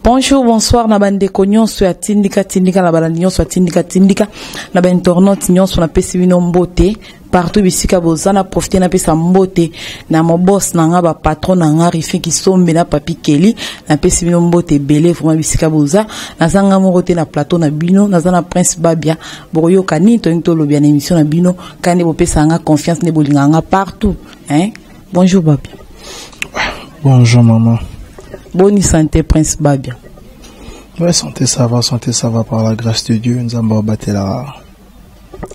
Bonjour, bonsoir, na bande konyon soit tindika la balandion soit tindika na ben tornot nyon soit na pesi bino mbote partout bisika bozana profiter na pesa mbote na mo boss na nga ba patron na nga rifi ki sombe na papi Kelly na pesi bino mbote belé vraiment bisika boza na zanga mo roté na plateau na bino na zana Prince Babia boyo kanito into lo bien émission na bino kane bo pesa nga confiance ne bolinga nga partout hein. Bonjour Babia. Bonjour maman. Bonne santé Prince Babia. Ouais, santé ça va par la grâce de Dieu, nous avons battu la.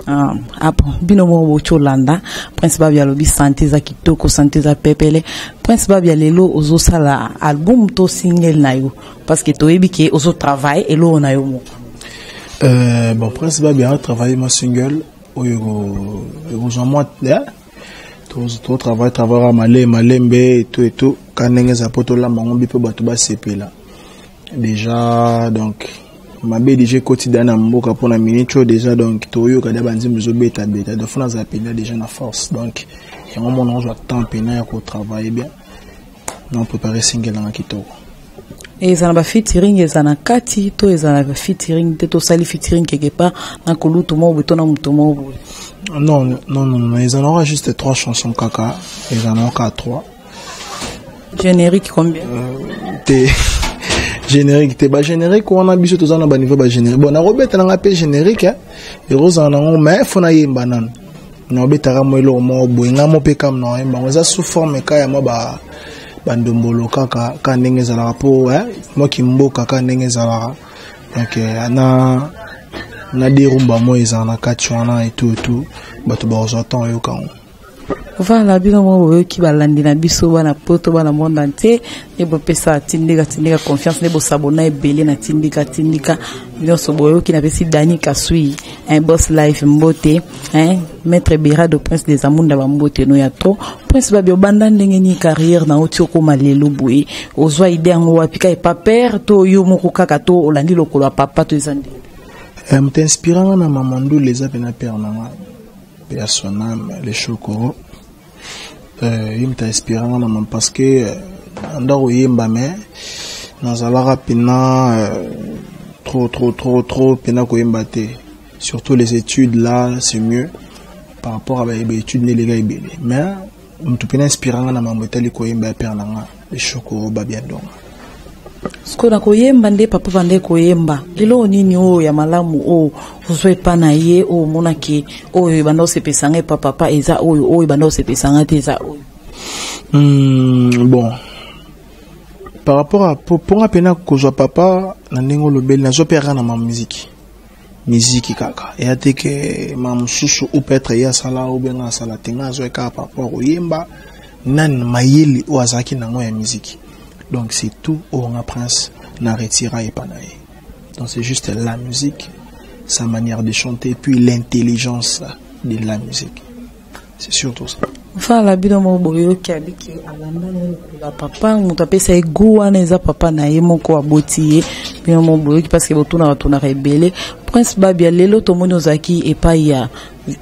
Ah bon, binomo bocholanda Prince Babia lobi santé za kitoko santé za pepele Prince Babia lelo ozo sala album to single na yo parce que to ebike ozo travail elo na yo mo. Bon Prince Babia a travaillé ma single oyo moi to travail à malembe et tout kanenge za poto la mangombi pe bato ba sepela déjà donc ma BDG quotidien na mboka pour na minute déjà donc toyo kada banzi mzo beta de fona za pena déjà na force donc et moi mon ange temps pena ya ko travailler bien on préparer single na kitoko et ça na featuring ça na kati to ça na featuring to sali featuring quelque part na koluto mo betona mutomo. Non, ils en aura juste 3 chansons kaka, ils en aura qu'à 3. Générique combien? Générique, on a besoin de ça niveau bas générique. Bon, na robeta na ngapé générique, et rose en ango, mais fona yemba nan. Na robeta ra moelo mo boinga mo pe kam na yemba, on za sous forme ka ya mo ba bandombolo kaka ka ndenge za la po, mo kimboka ka ndenge za la. Donc ana na dirumba mo ezana kachwana et tout bato ba ozotan yo kan voilà bino mo ki balandi na biso bana poto bana monde entier e bo pesa tindika confiance ne bo sabona e belé na tindika bino so boyo ki na pesi Dani Kasui un boss life mbote hein maître Bera de Prince des Amunda ba mbote no ya trop Prince Babia banda ndenge ni carrière na otio ko malelo boye ozwa idée ngo wapika e pas père to yo moko kaka to olandi lokolo papa to ezandi. M'inspirant na mamandou les apena pernama personnam les chokoro il m'inspirant na mam parce que ndaro yemba mais nazala pena trop pena ko yemba te surtout les études là c'est mieux par rapport à les études les gars mais m'tupena inspirant na mamotali ko yemba pernama les chokoro babia donc skona koyemba nde papa vande koyemba lelo nini o ya malamu o uzwe pana ye o monaki o bando se pesanga papa eza o bando se pesanga teza o. Bon par rapport à pour apena kozwa papa na ndenge lobeli na zo pera na ma musique kaka et ate que ma mususu ou peut-être ya sala ou benga sala tenga zo ka papa koyemba nan mayeli o azaki na ngo ya musique. Donc c'est tout où on Prince n'a retiré et pas naïe. Donc c'est juste la musique, sa manière de chanter, puis l'intelligence de la musique. C'est surtout ça. Enfin la bino mo boyo ki abiki alanda la papa mutape sa ego na eza papa na ye moko aboti bino mo boyo ki parce que botuna rebelle Prince Babia lelo to moni ozaki e pa ya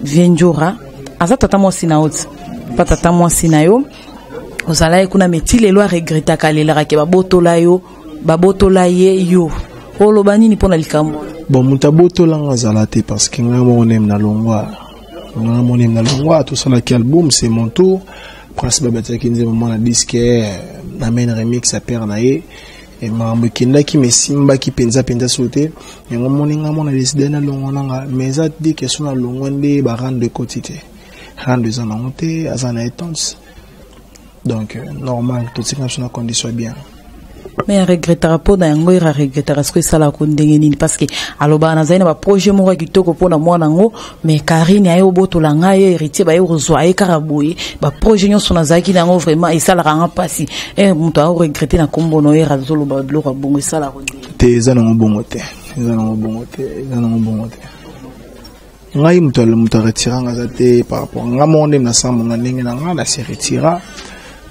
Venjora aza tata mo sinaoti pa tata mo sinayo ozala kuna metile lo regretta kalela ke babotola ye yo oloba nini pona likambo. Bon mutabotola ngazala te parce que ngamo onem na longwa tout ça là qui album c'est mon tour Prince Babia qui nous moment na disque na main remix à père nae et mambo kinda ki mesimba ki penza sauter et ngamo na décider na longwa nga mais ça dit que sur na longwa ndé ba rendre de quotité rendre za monter azana etons. Donc normal tout ce que na condition bien mais regrettera pas dans ngo ira regrettera ce que ça la kondenge nini parce que aloba na zaina ba projet mo kitoko pona mwana ngo mais Karine ayo botola nga ye héritier ba yo rozwa e karaboye ba projet nyo sona zaki na ngo vraiment et ça la ranga pasi et muto a regretter na kombo no era zolo ba bloko bongo ça la kondenge te za na bongo te ngai muto retira nga za te par rapport nga monde na sambo nga ndenge na nga na se retira.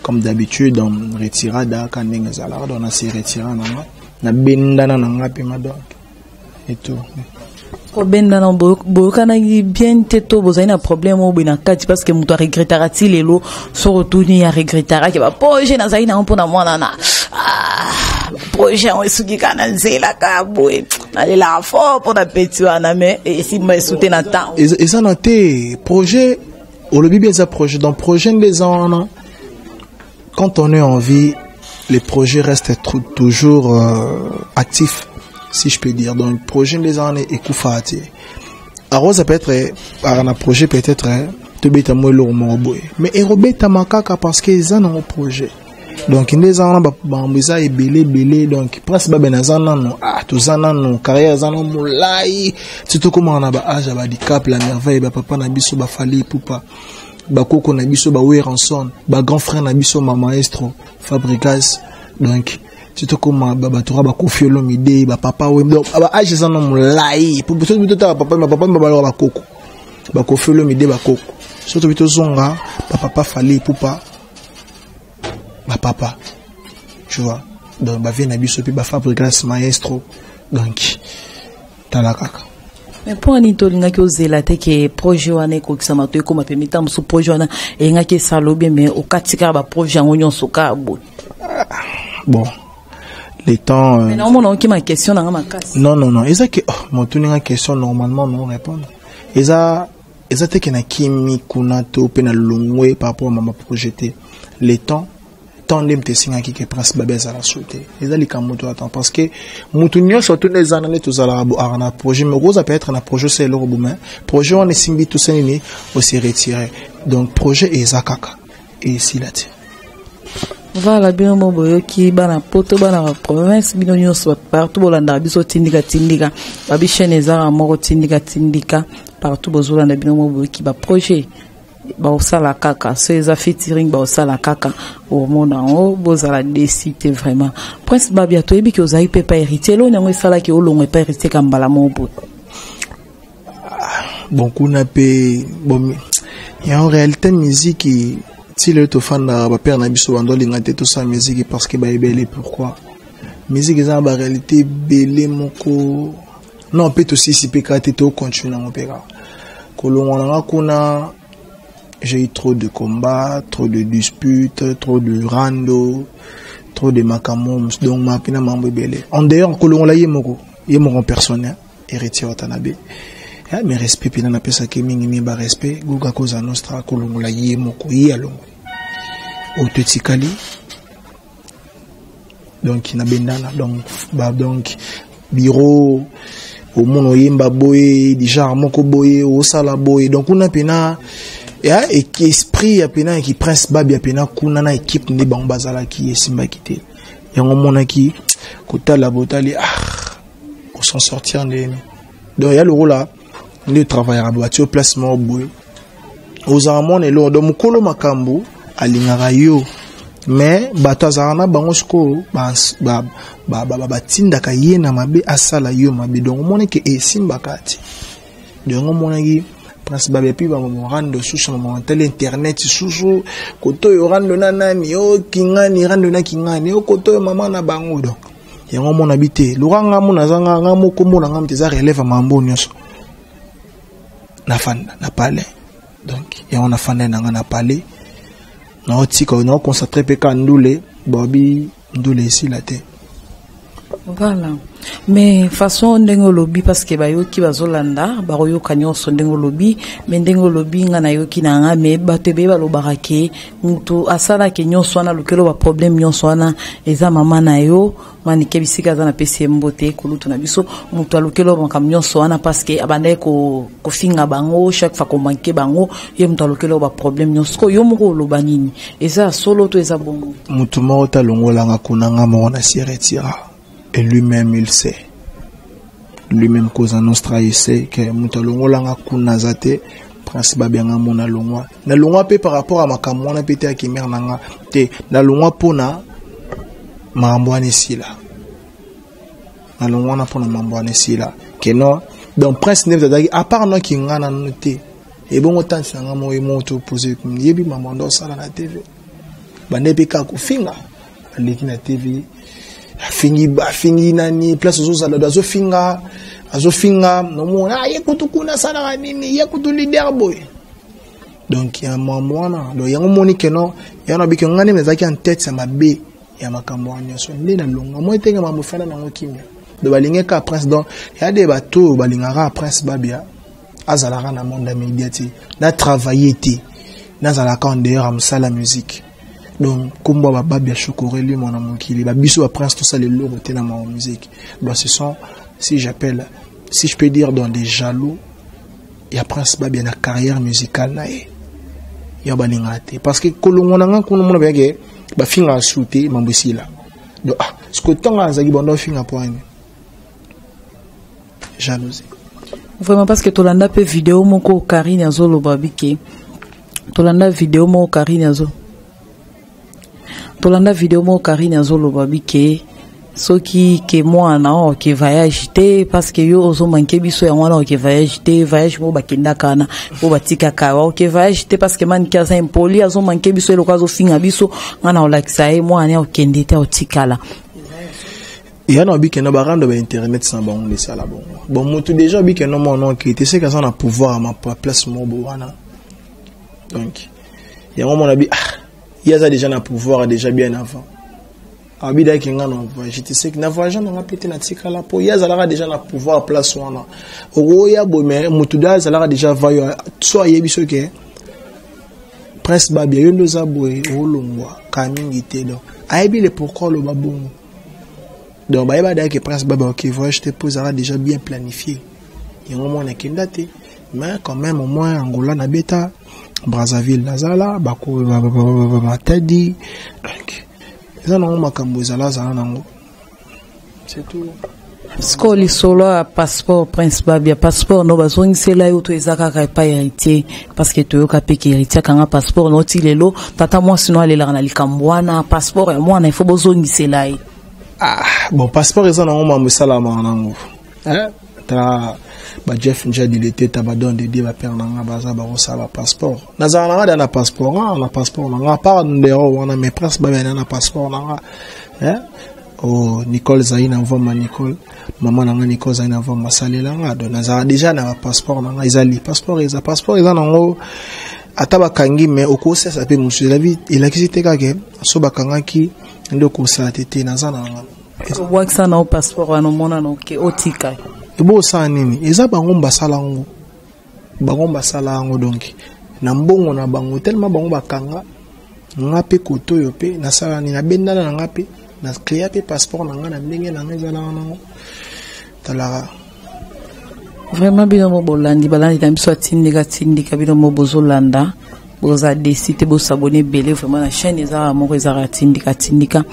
Comme d'habitude, on retira d'aka n'engazala, on a se retira na benda na ngapi madok et tout. Ko benda na boka na bien teto bozai na problème au bina kati parce que muto regrettera ti lelo so retourner ya regrettera que ba projet na zaina on pona mwana na projet on esuki kana nzela ka boy na la fort pour la petit wana mais et si moi soutenir na temps et ça noté projet au lobby bien ça projet dans projet les ans quand on est en vie les projets restent toujours actifs si je peux dire donc projet les ans est koufati alors ça peut être un projet peut-être te beta moi le boy mais erobeta makaka parce que ils ont un projet donc les ans bambiza et belé donc presque ba benazana no tozana no carrière zana mulai surtout comme on a ba âge ba handicap la merveille ba papa na biso ba fali poupa ba koko na biso ba Weranson ba grand frère na biso ma maestro Fabrigas donc surtout comme ba tora ba Kofiolo Mide ba papa we donc ba âge zana mulai pour tout ta papa ma papa ba koko ba Kofiolo Mide ba koko surtout bito zonga ba papa fali poupa ma papa tu vois donc ba vient na biso puis ba Fabrigas maestro donc talakaka mais pour anito linga ki ozela te ke projet wana ko kisama to ko mapemita musu projet wana e nga ke salobe mais o katika ba projet ngonyo soka bo bon les temps mais non mon qui ma question na ma casse non eza que mon tuninga question normalement non répondre eza te ke na kimi kuna to pe na longwe par rapport à ma projeté les temps tant l'imte singa qui prince babeza la sauter les ali kamoto attend parce que mutunyo surtout les années tous à la projet mais rose peut être un projet c'est le roboumain projet on est simbi tout ça ni aussi retiré donc projet et zakaka et ici là voilà bien mon boyo qui bana poto bana province binonyo soit partout bolanda biso tindika babi chaîne za moko tindika partout bozolanda bien mon boyo qui ba projet ba osala kaka ces featuring ba osala kaka au monde en haut bozala décider vraiment prince babia to ebi ki ozai pe pa héritier lo nyango sala ki olongwe pa héritier kambala mobo bon kuna pe bon il y a en réalité musique si le to fan ba père na biso bando lingate tout ça musique parce que ba ebele pourquoi musique za ba réalité belé moko non peut aussi si pekate to continuer mon père kolongona kuna j'ai eu trop de combats, trop de disputes, trop de rando, trop de makamons, donc ma pina mambo belé. En dehors, que l'on l'a yemoko personnel, héritier Watanabe. Mais respect, pina na pesa ke mingi ba respect, guga koza nostra, que l'on l'a yemoko yalongo. Otetikali. Donc, na bendana, donc, bureau, au mono yemba boye, déjà, moko boye, au sala boye, donc on a pina, et qui esprit ya pena qui prince babi ya pena kuna na équipe ndi bambazala qui esimba kité yango mona ki kotala botali on s'en sortir ndeni donc il y a le rôle là de travailler à voiture placement boy aux amon et lo do mukolo makambo alingara yo mais batazana bango sko ba tinda ka yena mabe asala yo mabe donc mona ke esimba kati donc mona ki prince babi puis ba mo rando sous mon tel internet sous koto yo rando na nani o kingani rando na kingani o koto yo mama na bango donc yango mon habité luranga mo nazanga nga mo kombo na ngam teza relève mambo nyoso na fan na palais donc yango na fan na nga na palais na otika na concentrer pe ka ndule bobi ndule ici la terre voilà mais façon ndengo lobby parce que ba yoki bazolanda ba royo kanyo so ndengo lobby mais ndengo lobby nga na yoki na nga mais batebe ba lobarake mutu asala ke nyonso na lokelo ba problème nyonso na eza mama na yo manike bisika za na pesi mbote kulutu na biso mutu alokelo ba kam nyonso na parce que abande ko finga bango chaque fois ko manke bango ye mutu alokelo ba problème nyonso ko yo moko lobanini eza solo to eza bongo mutu mo ta longola nga kunanga mo na siretira. Et lui-même, il sait. Lui-même, cause en Australie, il sait que Moutalongolanga Kunazate, principe bien mona longwa. Na longwa pe par rapport à ma kamwana pété à Kimer nanga. Te, na longwa pona, mamboane si là. Na longwa na pona mamboane si là. Que non, donc prince nev zadagi, à part non qui ngana noté. Et bon, autant c'est un mot et moto posé comme yebi mamando sala na TV. Bande peka kufinga. Aleki na TV. Fingi nani place azo finga no mo yekutu kuna sala nini yekutu leader boy donc ya mamwana do yango moni keno yana biki ngani mezaki en tête ça mabe ya makambo nyonso nde na longa moi tenga mambo fana nango kimia de balingeka prince donc ya de bato balingaka prince babia azalaka na monde médiatique na travailler ti na zalaka en dehors amsa la musique donc kombo babia chokoré lui mon amokili ba biso ba prince tout ça les lourds te na ma musique donc ce sont si j'appelle si je peux dire dans des jaloux ya prince babia na carrière musicale na e ya balingate parce que kolongo nanga kono mona bege ba finga shooter mambusila donc ce que tant azaki bondo finga poigne jalousie vraiment parce que tolanda pe vidéo moko Karine azolo babike tolanda vidéo moko Karine azolo tolanda vidéo moko Karine azolo babike soki ke moi na o ke voyage te parce que yo ozo manke biso ya wana o ke voyage te voyage mo bakenda kana o batika ka o ke voyage te parce que man ki aza impoli azo manke biso eloko azo finga biso ngana o lakisa e moi na o kende te o tikala il y a un qui n'a pas rendu internet sans bon de ça là bon moi tout déjà qui n'a mon nom qui était c'est que ça n'a pouvoir à ma place mon boana donc il y a un moment il y a déjà un pouvoir déjà bien avant abida qui n'a non je te sais que n'a voyage n'a pété na tika là pour il y a déjà un pouvoir à place wana o ya bo mais mutu da ça là déjà va soit yebi ce que presse babia yo ndoza boy o longwa kamingi te donc aibi le pourquoi le babongo. Donc, bah, il que Prince Baba, ok, voyage te posera déjà bien planifié. Il y a un moment mais quand même, au moins, Angola, Nabeta, Brazzaville, Nazala, Bako, Matadi. Donc, ça n'a pas c'est tout. Skoli solo a passeport Prince Babia passeport no bazong c'est là où tu ezaka pas héritier parce que tu yoka peki héritier kanga passeport no tilelo tata moi sinon aller là na likambwana passeport et moi na il faut bazong c'est là. Bon passeport ils en ont ma musala manango ta ba Jeff Njad il était tabadon de dia ba père nanga baza ba osala passeport nazana na passeport na passeport nanga pas ndero wana mais presque ba na passeport nanga oh Nicole Zaina envoie Nicole maman nanga Nicole Zaina envoie ma salelanga donc nazana déjà na passeport nanga izali passeport ils en ont ataba kangi mais au cours ça peut monsieur la vie il a quitté kake so bakanga ki ndoko sa tete nazana waksa na passeport wana mona no ke otika ebo sa nini eza bango salango donc na mbongo na bango tellement bango bakanga ngape koto yo pe na sala ni na bendana na ngape na créer pe passeport na nga na ndenge na ngeza na ngo tala vraiment bien mo bolandi balandi tambiso tindika bino mo bozolanda boza décidé bo s'abonner belé vraiment la chaîne eza mo ezara tindika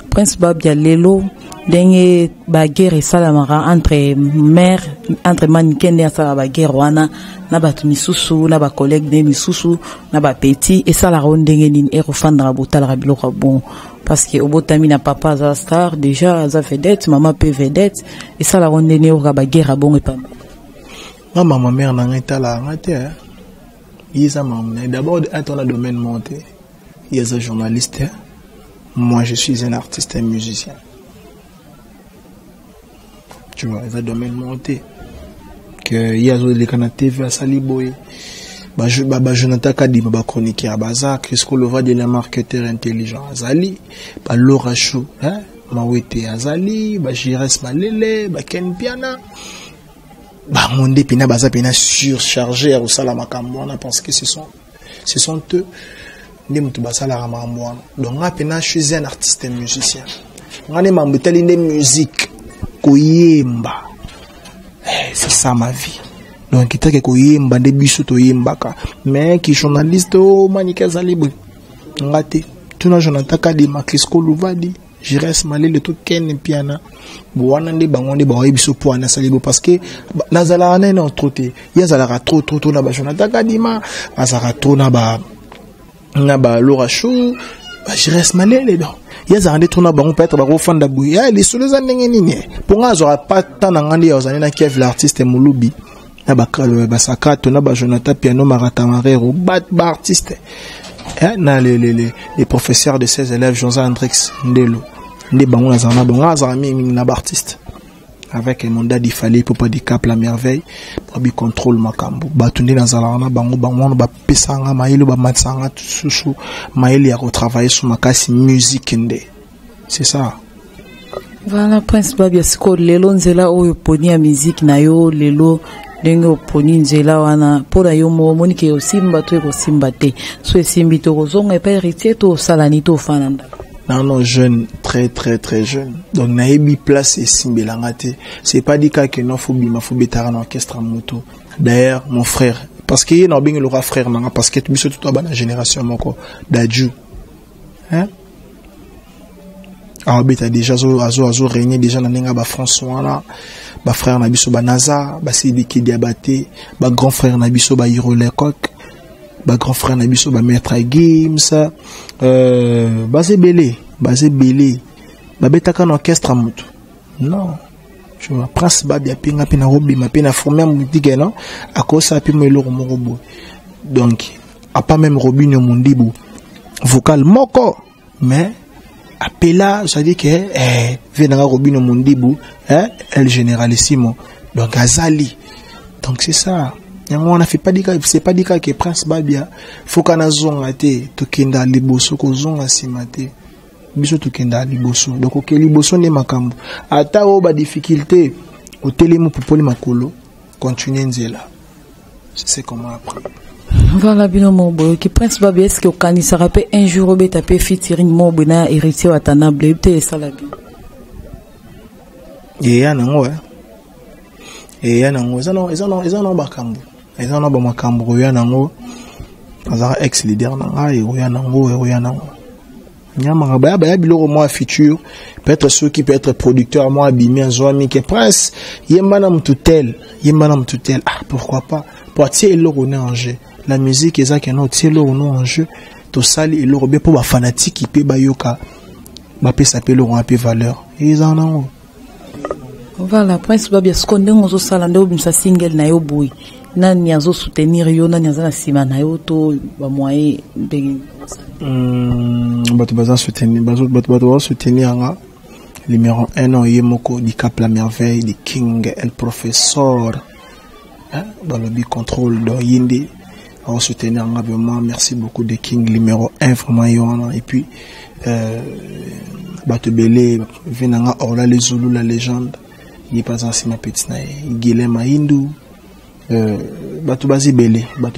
Prince Babia lelo dengue ba guerre salamara entre mannequin et ça ba guerre wana na batu misusu na ba collègue de misusu na ba petit et ça la rondenge ni erofandra botala biloko bon parce que obotami na papa za star déjà za vedette maman peut vedette et ça la rondenge o ba guerre bon et pas ma mère na ngata la ngata Yesa maman d'abord dans le domaine monté Yesa journaliste moi je suis un artiste et musicien tu vois il va domaine monté que Yazo les canaux TV à Saliboy ba Jonathan Kadi ba chroniqueur baza Chris Kolova de la marketeur intelligent Azali ba Laura Chou Mawete Azali ba Jires Malele ba Ken Piana ba monde pina baza pina surchargé au salama kamwana parce que ce sont eux les mutu basala ramamwana donc apena je suis un artiste et musicien ngane mambuteli de musique koyemba c'est ça ma vie donc kitake koyemba de biso to yembaka mais qui journaliste o manika zalibu ngate tuna Jonathan Kadi Chris Kolova di Jires Malele to Ken Piana Boana de bangonde ba biso po na salibo parce que nazala na no troté yazala trop na ba Jonathan Kadi ma azara trop na ba Laura Chou ba Jires Malele donc yazala de trop na bango peut-être ba fanda buya les solo za ndenge nini pour nga azora pas tant na ngandi yazana na Kev l'artiste Mulubi na ba sakato na ba Jonathan Piano Maratamarero ba artiste na les professeurs de ses élèves Jean Hendrix Ndelo des bango zana bon azami na artiste avec un mandat il fallait pour pas di cap la merveille pour bi contrôle makambo batunde na zana bango ba pesanga mailo ba matsanga susu maili ya travailler sur makasi musique ndé c'est ça. Voilà, Prince Babia, siko lelo nzela oyo poni ya musique na yo lelo ndenge oponi nzela wana pona yo moni ke osimba to ekosimba te so esimbi to kozonga epa héritier to salani to fananda. Non, jeune, très jeune. Donc naebi place et simbelanga te. C'est pas dit que non faut bima faut betara en orchestre en moto. D'ailleurs, mon frère, parce qu'il y a un bien le frère nanga parce que tu biso tout ba na génération moko d'adju. Hein? Ah beta déjà azo régné déjà na nenga ba François là, ba frère na biso ba Naza, ba Sidiki Diabaté, ba grand frère na biso ba Hiro Lecoq, ba grand frère na biso ba Maître Gims, basé belé, ba betaka na orchestre moto. Non. Je me Prince Babia pinga pina robi ma pina formé musique non, à cause ça pi mo eloko moko boy. Donc, a pas même Robinho Mundibu vocal moko, mais appela, ça dit que venanga Robinho Mundibu, el généralissimo. Donc Azali. Donc c'est ça. On a fait pas dire c'est pas dire que Prince Babia faut qu'on a zonga te to kenda liboso ko zonga simate. Biso to kenda liboso. Donc OK liboso ne makambo. Ata o ba difficulté au télémo popoli makolo continuer nzela. C'est comment après. Voilà bino mobo qui Prince Babia est-ce que okani ça rappelle un jour obe tapé featuring mobo na héritier watanable te salabi. Ya nango ya nango ezano bakambo. Ezano ba makambo ya nango. Azara ex leader nanga ya nango. Nyama baya biloko moi futur peut-être ceux qui peut être producteur moi abimé en zoami que Prince yemana mtutel ah pourquoi pas pour tirer le en jeu. La musique est ça qui est tirer le en jeu to sali et le robé pour ba fanatique qui peut bayoka ba peut s'appeler le un peu valeur ils en ont. Voilà Prince Babia skonde ngozo sala ndo bimsa single na yo boy nani azo soutenir yo nani azana sima na yo to ba moyen mbegi bato baza soutenir bato soutenir nga numéro 1 on yemoko di Cap la merveille di King el professeur dans le big contrôle de Yindi on soutenir nga vraiment merci beaucoup de King numéro 1 vraiment yo et puis bato belé venanga Orla les Zulu la légende il pas ainsi ma petite na Guilhem Hindu bato bazé belé ba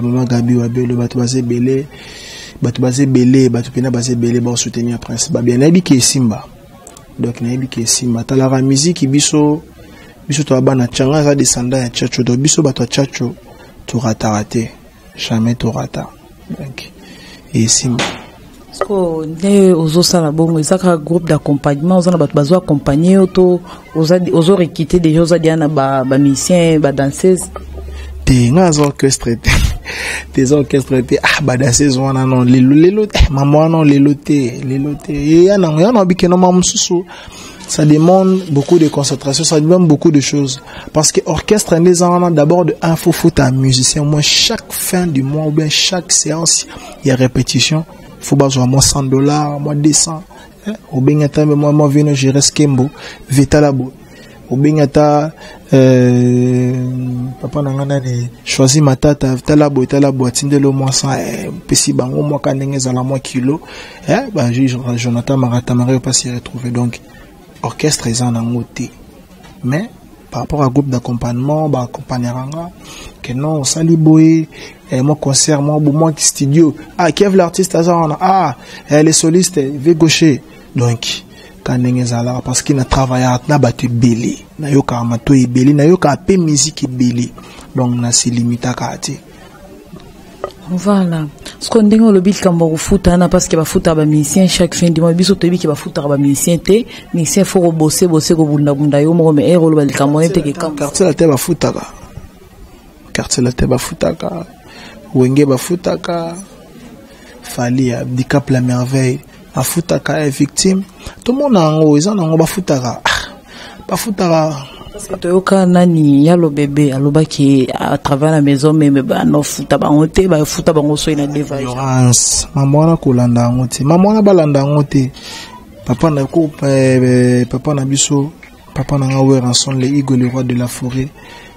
maman Gabi wa belé bato bazé belé bato pena bazé belé ba soutenir Prince Babia na bi ke simba donc na bi ke simba ta la musique biso to bana changa za descenda ya chacho to biso bato chacho to raté jamais to rata donc et simba ko ne ozo sala bongo ezaka groupe d'accompagnement ozana bato bazo accompagner auto ozo requiter déjà ozo diana ba musicien ba danseuse nga orchestre des orchestres ba danseuse wana non lelo maman non lelo te et ya na bikeno mamsusu ça demande beaucoup de concentration, ça demande beaucoup de choses parce que orchestre les ans d'abord de info faut un musicien moi chaque fin du mois ou bien chaque séance il y a répétition faut besoin moi $100 moi 200 au bien ta moi vino gérer skembo vetalabo au bien ta papa nangana de choisi matata talabo atindelo moi 100 pesi bango moi kanengeza la moi kilo ba Jonathan Marata Mario pas s'y retrouver donc orchestre ils en ont noté mais par rapport à groupe d'accompagnement ba accompagnera que non sali boy mon concert moi studio Kev l'artiste les solistes V gaucher donc kanengezala parce qu'il a travaillé na batu belé na yoka mato belé na yoka pe musique belé donc na se limita kati. Voilà ce qu'on dit le but quand on fout parce que ba futa ba musicien chaque fin du mois biso to bi ki ba futa ba musicien te musicien faut bosser ko bunda yo mo me ero ba likamone te ke kam quartier la te ba futaka wenge ba futaka fali di Cap la merveille a futaka est victime tout le monde en ils en ba futaka c'est toyoka nani ya lo bébé aloba ki à travers la maison mais ba no futa ba ngote ba futa ba ngoso ina devage ignorance maman na kolanda ngote maman na balanda ngote papa na ko papa na biso papa na ngawe ranson le Igo le roi de la forêt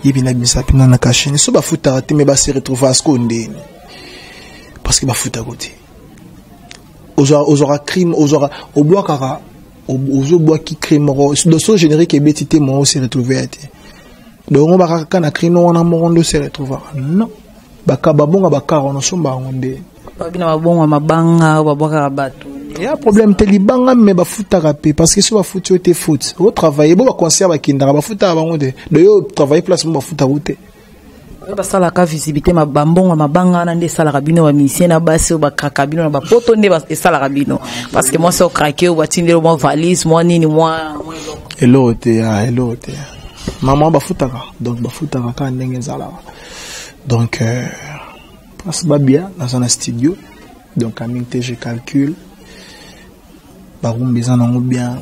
yebina bisa pina na kashini so ba futa te mais ba se retrouver à skonde parce que ba futa côté aux crime au bois kara aux bois qui crime de ce générique et bétité moi aussi retrouvé donc on va quand na crime on a mon de se retrouver non baka babonga baka on somba ngombe babina babonga mabanga babaka bato il y a un problème te libanga mais ba futa rapé parce que si ba futa te foot au travail bo ba conserve kinda ba futa bango de yo travailler place ba futa route basala ka visibilité mabambonga mabanga na nde sala kabino ba misien na basi ba kakabino na ba poto nde ba sala kabino parce que moi c'est au craquer ou batindelo mo valise moi nini moi hello te maman ba futaka donc ba futaka ka ndenge zala donc passe ba bien dans un studio donc à minute je calcule ba rumbeza nango bien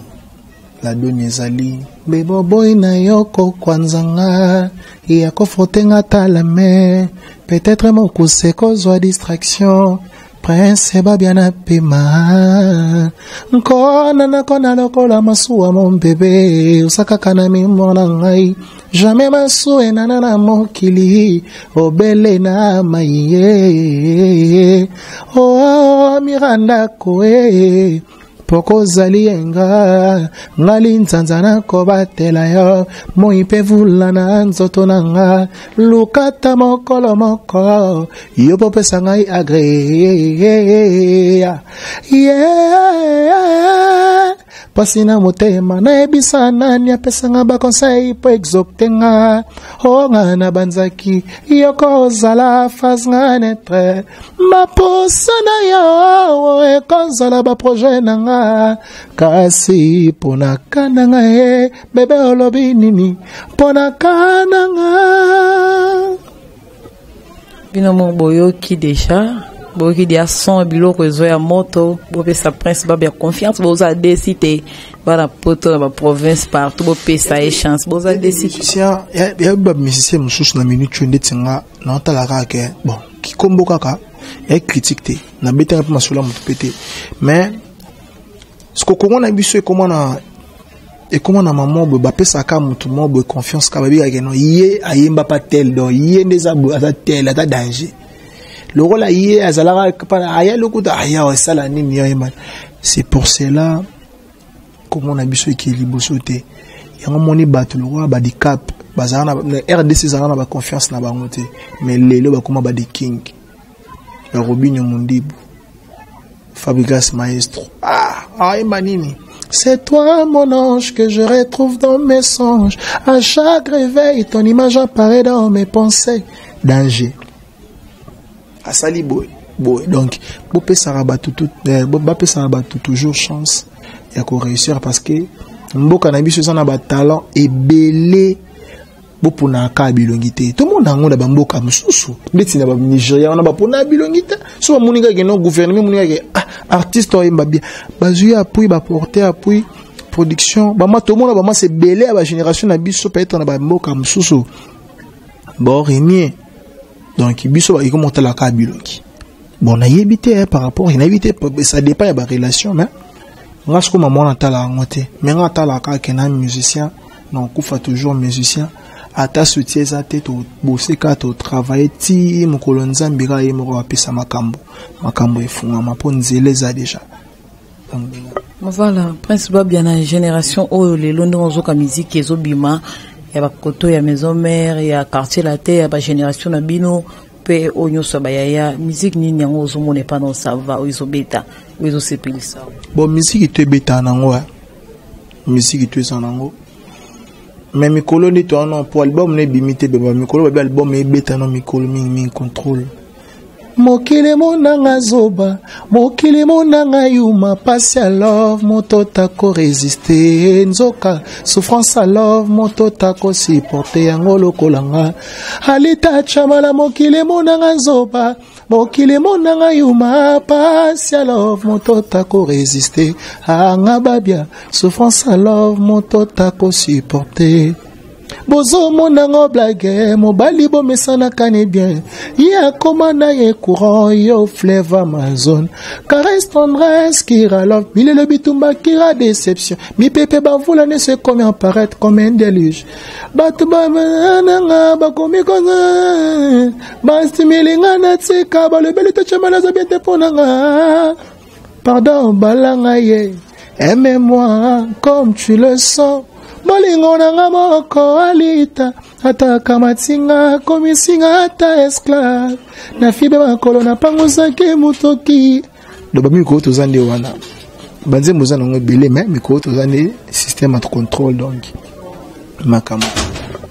la donne ezali bebo boy na yoko kwanzanga ya ko frotenga talame peut-être mon kuse kozwa distraction prince ba bien apema nkona na kona lokola masuwa mon bébé usaka kana mi mona ngai jamais masuwe na mokili obele na maye oh miranda koe poko zalienga ngali nzanzana ko batela yo moi pe vulana nzoto nanga lukata mokolo moko yo popesa ngai agre yeah pasina motema na ebisa nani apesa nga ba conseil po exoptenga o nga na banzaki yo ko zala faz nga netre ma posa na yo e ko zala ba projet nanga kasi pona kananga bebe olobi nini pona kananga bino mo boyoki déjà boyoki dia son biloko ezo ya moto bopesa prince ba bien confiance boza décider bana poto na province partout bopesa chance boza décider ya ba musicien mususu na minute ndetinga na talaka ke bon kikombo kaka et critique te na beta un peu masula mutu pété mais ce que comment na biso comment na maman ba pesa ka mutu mo bo confiance ka ba bi ka no yé ayemba pas tel donc yé ndeza ata tel ata danger le rôle yé azala pa aya lokuta aya osala nini yo man c'est pour cela comment na biso ki libosote yango moni bato le roi ba di cap bazana RDC zana ba confiance na bango te mais lelo ba koma ba di king la Robinho Mundibu Fabrigas Maestro Manini. C'est toi mon ange que je retrouve dans mes songes. À chaque réveil ton image apparaît dans mes pensées. Danger Asali boy donc bopé saraba toujours chance ya ko réussir parce que mboka na biso na ba talent et belé bopona ka bilongité tout le monde angola bamboka mususu ndeti na ba Nigeria on ba pona bilongité so moninga ke no gouvernement moninga ke artiste o imba bien bazu appui ba porter appui production ba ma to mona ba ma c'est belé à ba génération na biso peut-être na ba mboka mususu bon rien donc biso ba iko monter la ka bilongi bon na yebité par rapport à invité ça dépend ya ba relation mais ngasko maman na tala ngote mais ngata la ka ke na musicien non kufa toujours musicien ata soutien za te to bosser ka to travailler ti mokolo nzambe ka ye moko apesa makambo efunga mapo nzele za déjà voilà prince ba bien na génération oyo le londo ozoka musique ezobima ya bakoto ya maison mère ya quartier la terre ya ba génération na bino pe onyo so ba ya musique nini yango ozomone pa non ça va ezobeta ezosepelisa bon musique te beta nango musique te sanango mais mikolo ni to non pour album ne bimité beba mikolo ba album e beta non mikolo mi contrôle mokile monanga zoba mokile monanga yuma passe à love moto tako résister nzoka souffrance à love moto tako supporter yango lokolanga alita chamala mokile monanga zoba mokile monanga yuma passe à love moto tako résister anga babia souffrance à love moto tako supporter bozo monango blague mobali bo mesana kane bien ya komana ye courant yo fleuve Amazon caresse tendresse qui ralove mille le bitumba qui ra déception mi pepe ba voula ne se comme apparaître comme un déluge batu ba nanga ba komi koza ba stimilinga na tsika ba le beli to chamala za bien te ponanga pardon balangaye, aimez-moi comme tu le sens. Bolingo nanga moko alita, ata kamatinga komisinga ata esclave. Na fibe makolo na pangosaki mutoki. Do bami ko tozande wana. Banze mozana ngo belé mais miko tozande système de contrôle donc. Makamo.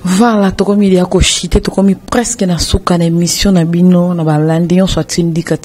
Voilà, tokomi ya ko chité tokomi presque na suka na émission na bino na balandi on soit tindika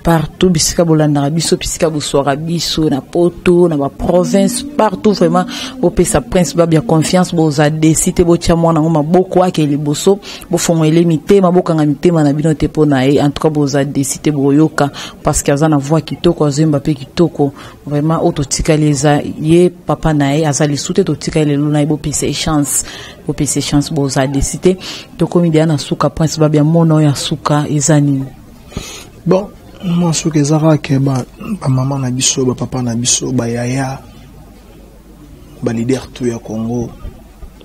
partout bisika bolanda biso bisika boswara biso na poto na ba province partout vraiment bo pesa prince ba bien confiance bo za décider bo tia mwana ngoma boko akeli boso bo fongole mitema bokanga mitema na bino te pona en tout cas bo za décider bo yoka parce que azana voix kitoko azemba pe kitoko vraiment ototikaleza ye papa nae azali soute totikalelo luna bo pesa chance bo pesa chance bo za décider to komidia na suka prince ba bien mono ya suka ezani bon. Moi, ce que Zara, que maman na biso, papa na biso, yaya, leader tout ya Congo.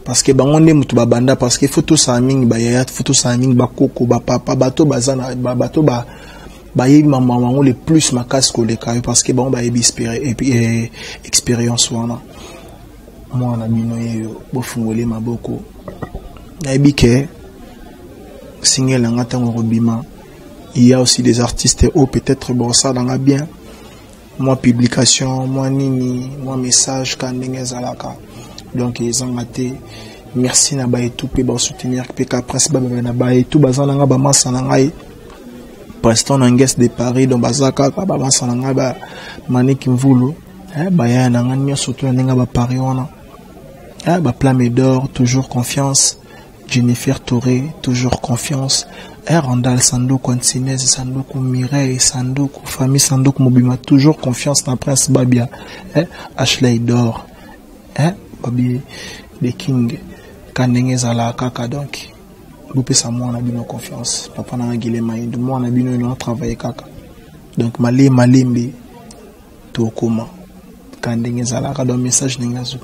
Parce que on est mutu banda parce que photo saming yaya, photo saming koko, papa, bato bazana, bato yebi maman le plus ma casse que les cas parce que yebi expérience wana. Moi na bino yo, bo fungole maboko. Na yebi ke signer la ngata ngobima. Il y a aussi des artistes peut-être bon ça dans la bien. Moi publication, moi nini, moi message quand zalaka. Donc ils ont raté. Merci na ba tout pe ba soutenir PK Presse ba na ba tout bazana ba massa na ngai. Preston Nanges de Paris donc bazaka ba massa na ngai ba maniki mvulu. Ba ya na ngani surtout na ba Paris wana. Ba Plame d'or, toujours confiance. Jennifer Touré, toujours confiance. Randall Sandoku Antinez, Sandoku Mireille, Sandoku famille Sandoku Mobima, toujours confiance dans Prince Babia. Ashley Dor, Babi The King, Kandenge Zala Kaka donc. Boupé sa moi on a bien confiance. Papa n'a guilé maïd, moi on a bien travaillé Kaka. Donc Malimbi, Tokoma, Kandenge Zala Kaka, donc message n'engazu.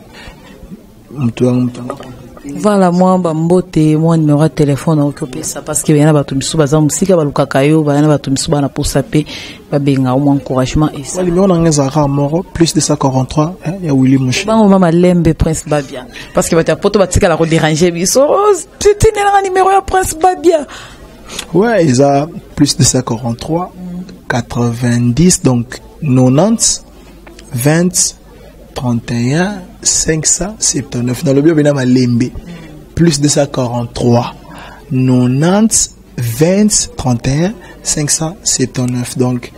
Voilà, moi, bambote, moi, numéro de téléphone, occupé ça, parce qu'il y a un misu, bazam, musika, baluka kayo, bayana misu, bana pour saper, babenga, au moins encouragement, et ça. Le numéro d'Angazara, moro, plus de 143, il y a Willy Mouchi. Bon, maman, lembe, Prince Babia. Parce que, ta poto, batika, la redéranger, biso, c'était un numéro de Prince Babia. Ouais, ils ont plus de 143, 90, donc, 90, 20, 31, 579 dans le bio benama lembe plus de 143 90 20 31 579 donc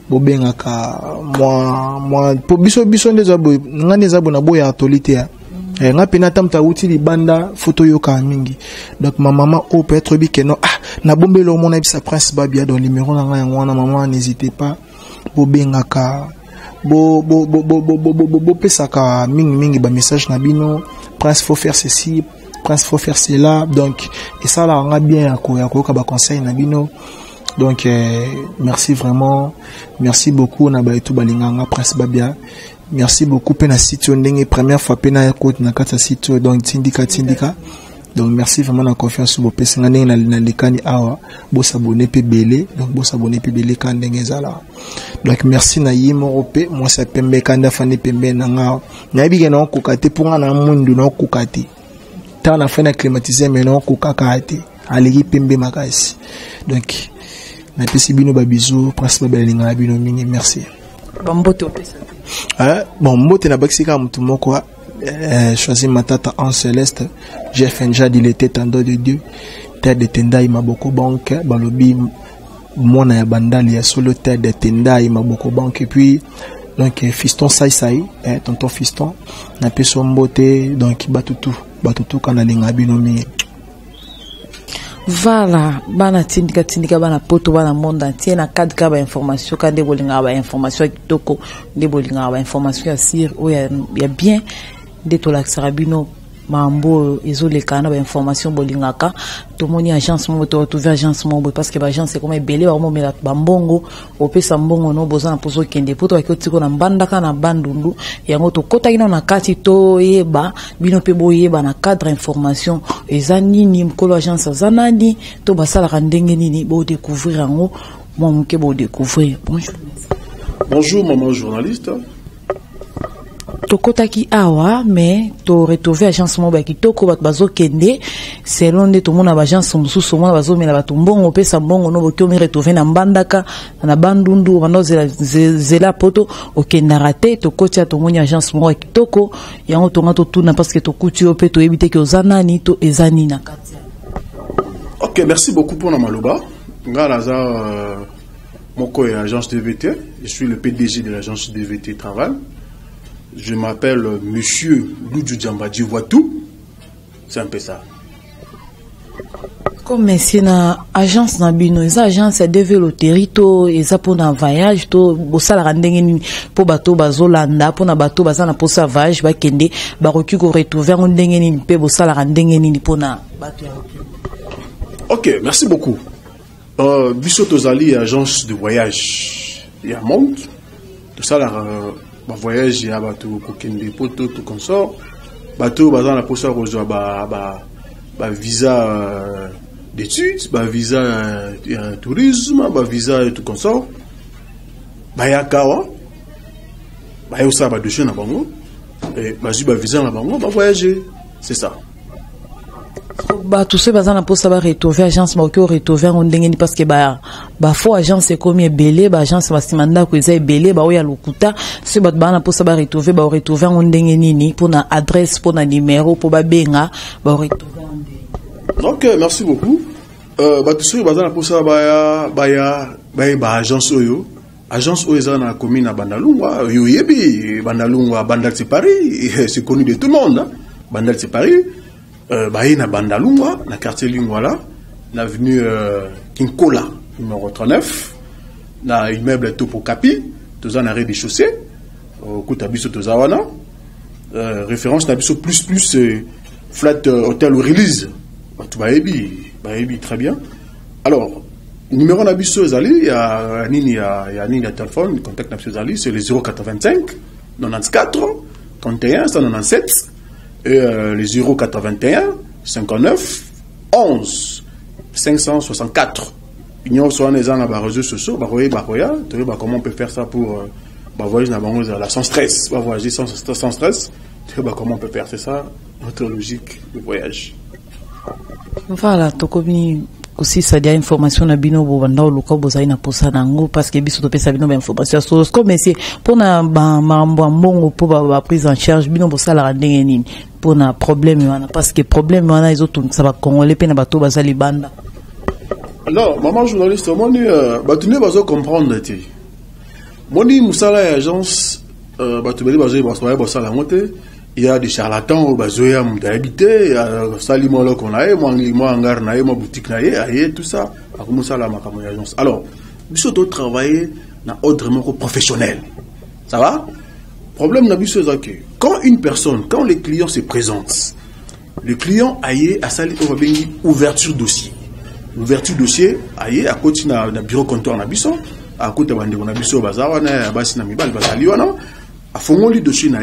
bobengaka moi po biso ndeza boy ngane za bona boya atolite ya nga pena tamta uti libanda photo yoka mingi donc ma maman au peut-être bi que non na bombelo mon ebisa Prince Babia dans numéro na nga ngwana maman n'hésitez pas bobengaka bo pesaka mingi ba message na bino Prince faut faire ceci Prince faut faire cela donc et ça là on a bien ko ba conseil na bino donc merci vraiment merci beaucoup na ba tout balinganga Prince Babia merci beaucoup pena site ndenge première fois pena écoute na kata site donc tindika donc merci vraiment la confiance sur vos personnes na lekani awa bo s'abonner pe belé donc bo s'abonner pe belé kan ndenge zala donc merci na yimo rope moi ça pembe kanda fane pembe na nga na bi na kokate pour na mundu na kokate ta na fana climatiser mais na kokaka ate aliki pembe makasi donc na pesi bino ba bisou Prince Babia linga bino mingi merci bambote opesa bon mbote na baxika mutu moko choisi Matata en céleste j'ai fait déjà dit les têtes en dos de Dieu terre de Tendai Maboko Banque balobi mona ya bandali ya solo terre de Tendai Maboko Banque et puis donc fiston sai tonton fiston na peso mbote donc batutu kana linga binomi. Voilà, bana tindika bana poto bana monde entier na cadre ka ba information ka de bolinga ba information kitoko de bolinga ba information assir o ya bien de to la sarabino mambo ezoleka na ba information bolingaka to moni agence mo to trouver agence mo parce que ba agence c'est comme belé ba mo mela bambongo opesa mbongo no bozana pozo kende poto akoti ko na mbandaka na bandundu yango to kota ina na kati to yeba bino pe boyeba na cadre information ezani ni mkolo agence zanani to basala ndenge nini bo découvrir ngo mo mke bo découvrir bonjour Bonjour maman journaliste. Tokotaki awa mais to retrouver agence mobile kitoko bat bazo kende selon de to mona agence mususu mona bazo mela batumbongo pesa mbongo no boki omi retrouver na mbandaka na bandundu bando zela poto okenda raté to kotia to moni agence mobile kitoko yango tonga to tuna parce que to kuti ope to ebite ke ozanani to ezani na kati. OK, merci beaucoup pour la maloba. Ngalaza moko et agence DVT, je suis le PDG de l'agence DVT Travail. Je m'appelle Monsieur Loudjou Djambadji Voitou. C'est un peu ça. Comme c'est na agence na bino, les agences DV loterie to eza pour na voyage to bosala randenge ni po bato bazolanda po na bato bazana po sa voyage ba kende ba roki ko retrouver ndenge ni pe bosala randenge ni po na bato. OK, merci beaucoup. Biso tozali agence de voyage. Il y a monde. Tout ça là voyage ya bato kokende poto tout consort bato bazana na posa kozwa ba visa d'études, ba visa tourisme, ba visa tout consort bayakawa bayosa ba dossier na bango et bazu ba visa na bango ba voyager, c'est ça. Bah tous ceux bazana posa ba retrouver agence ba ko retrouver ndengeni parce que ba faux agence comme belé ba agence basimanda ko eza belé ba oya lokuta ceux bazana posa ba retrouver ndengeni ni pour na adresse pour na numéro pour ba benga ba retrouver. OK, merci beaucoup. Ba tous ceux bazana posa ba agence oyo eza na commune na Bandalungwa yo yebi Bandalungwa Bandal c'est Paris, c'est connu de tout le monde, hein? Bandal c'est Paris. Na Bandalungwa, na quartier Lingwala, na avenue Kinkola, numéro 39, na immeuble Topo Kapi, tous en arrêt des chaussées, au Koutabiso Tozawana, référence Nabiso plus flat hôtel ou release, Baebi, très bien. Alors, numéro Nabiso Zali, il y a Nini à téléphone, contact Nabiso Zali, c'est le 085 94 31 197. Et les 081 59 11 564. Union soit les gens à réseaux sociaux, comment on peut faire ça pour voyager la sans stress, voyager sans stress. Comment on peut faire, c'est ça notre logique de voyage. Voilà, tokomi aussi ça dia information na bino bo banda luka bozai na posa nango parce que biso to pesa bino ba information so comme c'est pour na ba mbongo pour ba prise en charge bino bosala randenge nini pour na problème wana parce que problème wana les autres ça va congolais pe na bato bazali banda. Alors maman journaliste moni batune bazo comprendre ti moni musala ya agence bato beli bazo bosala ngote. Il y a des charlatans au bazoya m'habité, salimo lo qu'on a, moi hangar na moi boutique na tout ça, a commencé à la agence. Alors, biso to travailler na autrement professionnel. Ça va? Problème na biso que quand les clients se présentent, le client aille à sali on va bien ouverture dossier. Ouverture dossier aille à côté na bureau comptoir na biso, à côté bande na biso bazawa na basi na mibal bazali wana, a fongoli dossier na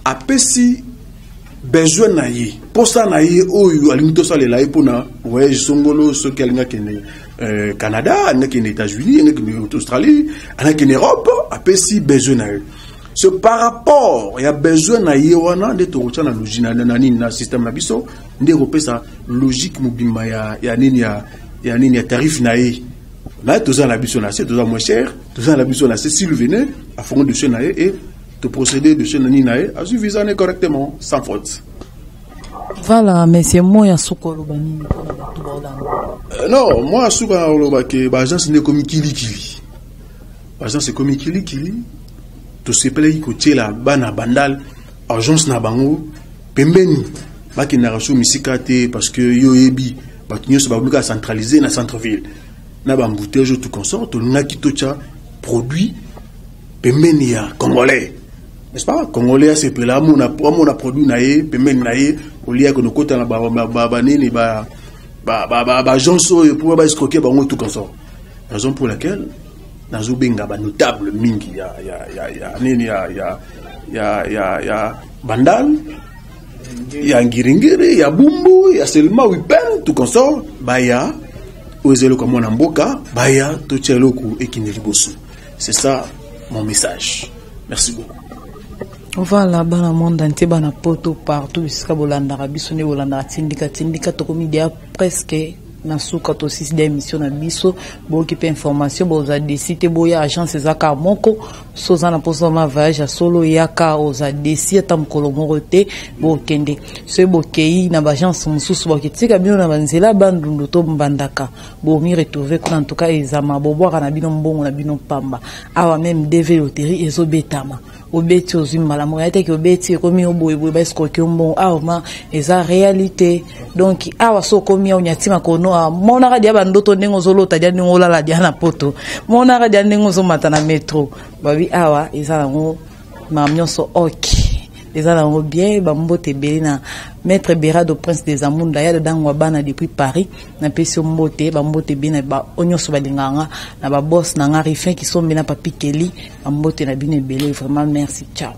apesi besoin na ye posa na ye oyo alimito salela ye pona voyage songolo ce qu'elle kene Canada alinga kene États-Unis alinga kene Australie alinga kene Europe apesi besoin na ye ce par rapport ya besoin na ye wana de to na logique na système na biso nde repesa logique mobimba ya nini ya tarif na ye là to za la biso na c'est to za moins cher to za la biso na c'est s'il venait à fond de ce na ye et de procéder de chez Naninae à suffisant correctement, sans faute. Voilà, mais c'est moi à Soukolo Bani. Non, moi à Soukolo Bani, l'agence n'est comme Kili. L'agence c'est comme Kili. Tout ce pays côté la bana bandal, agence na bango, pembeni, baki na raso misikate parce que yoebi, baki nyo se babuka centralisé na centre-ville. Na bamboutejo tout consort, tout na kitocha produit pembeni ya congolais. N'est-ce pas? Congolais c'est pour là mon a produit naé pembeni naé au lieu que nous côté na ba nini ba jonso pour ba escroquer bango tout consort. Raison pour laquelle nazo benga ba notable mingi ya nini ya bandal ya ngiringiri ya bumbu ya selma wipen tout consort baya ozelo comme na mboka baya to tcheloku ekini liboso. C'est ça mon message. Merci beaucoup. Voilà, bana monde entier, bana poto partout, jusqu'à Bolanda, Rabisone, Bolanda, Tindika, Tokomidia, presque, Nasuka, aussi d'émission à Bisso, Bokipe information, Boza décidé, Boya, agence Zaka Moko, Sozana Posoma voyage à Solo, Yaka, Oza décidé, Tam Kolomorote, Bokende, ce Bokei, Nabagence, Moussous, Boketika, Bion, Nabanzela, Bandundo, Mbandaka, Bomi retrouvé, en tout cas, Ezama, Bobo, Ranabinon Bon, Nabinon Pamba, Awa même Deve Loterie, et Zobetama. Obeti ozima la moyate que obeti komi obo ebo ba escroquer bon ma eza réalité donc awa so komi onyatima kono mona ka dia bandoto ndengo zolota dia ndengo la dia na poto mona ka dia ndengo zo mata na metro babi awa eza ngo mamnyoso ok eza ngo bien ba mbote beli na maître Berado Prince des Amunda ya dangwa bana depuis Paris na pesi mbote ba mbote bina ba onyoso balinganga na ba boss na ngari fin qui sont bina papi Kelly ba mbote na bine belé vraiment merci ciao.